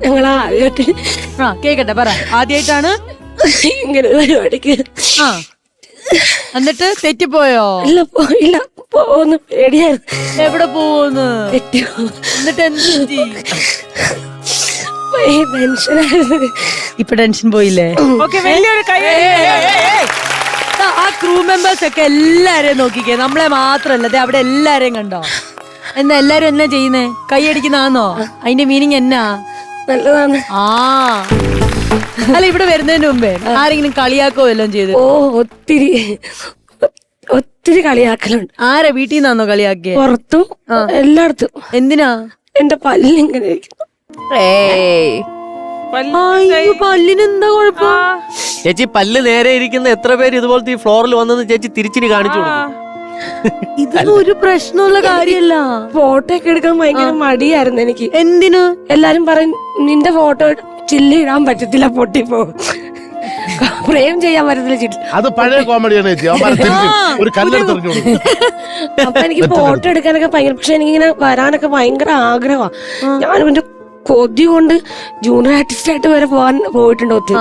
ഞങ്ങൾ ആദ്യമായിട്ട് കേക്കട്ടെ പറ. ആദ്യമായിട്ടാണ് ഇങ്ങനെ പരിപാടിക്ക്. എന്നിട്ട് തെറ്റിപ്പോയോ? ഇല്ല പോയില്ല, പോന്ന് പേടിയായിരുന്നു. എവിടെ പോവുന്ന്? തെറ്റിയോ? എന്നിട്ട് എന്ത് പറ്റി? ടെൻഷനായിരുന്നു. ഇപ്പൊ ടെൻഷൻ പോയില്ലേ? വലിയൊരു കൈ. ആ ക്രൂ മെമ്പേഴ്സ് ഒക്കെ എല്ലാരെയും നോക്കിക്കേ, നമ്മളെ മാത്രല്ല അവിടെ എല്ലാരെയും കണ്ടോ? എന്നാ എല്ലാരും എന്നാ ചെയ്യുന്നേ? കൈയടിക്കുന്നതാന്നോ? അതിന്റെ മീനിങ് എന്നാ? നല്ലതാണ്. ആ അല്ല, ഇവിടെ വരുന്നതിന് മുമ്പേ ആരെങ്കിലും കളിയാക്കോ എല്ലാം ചെയ്ത്? ഓ ഒത്തിരി ഒത്തിരി കളിയാക്കലുണ്ട്. ആരെ വീട്ടിൽ നിന്നാന്നോ കളിയാക്കിയേ? പുറത്തും എല്ലായിടത്തും. എന്തിനാ? എന്റെ പല്ലിങ്ങനെ ഇരിക്കുന്നു. പല്ലിനെന്താ കുഴപ്പം? ചേച്ചി പല്ല് നേരെ ഇരിക്കുന്ന എത്ര പേര് ഇതുപോലത്തെ ഈ ഫ്ലോറിൽ വന്നെന്ന് ചേച്ചി തിരിച്ചിന് കാണിച്ചു കൊടുക്കും. ഇതൊന്നും ഒരു പ്രശ്നമുള്ള കാര്യല്ല. ഫോട്ടോ ഒക്കെ എടുക്കാൻ ഭയങ്കര മടിയായിരുന്നു എനിക്ക്. എന്തിനു? എല്ലാരും പറയും നിന്റെ ഫോട്ടോ ചില്ല് ഇടാൻ പറ്റത്തില്ല, പൊട്ടിപ്പോ. ഫ്രെയിം ചെയ്യാൻ പറ്റത്തില്ല ചില്ല്. അത് പഴയ കോമഡിയാണ് ചേച്ചി. ഒരു കല്ലെടുത്തെറിഞ്ഞു കൊടുക്കും. അപ്പൊ എനിക്ക് ഫോട്ടോ എടുക്കാനൊക്കെ ഭയങ്കര, പക്ഷെ എനിക്കിങ്ങനെ വരാനൊക്കെ ഭയങ്കര ആഗ്രഹമാണ്. ഞാനും എന്റെ കൊതി കൊണ്ട് ജൂനിയർ ആർട്ടിസ്റ്റ് ആയിട്ട് വരെ പോയിട്ടുണ്ട് ഒത്തിരി.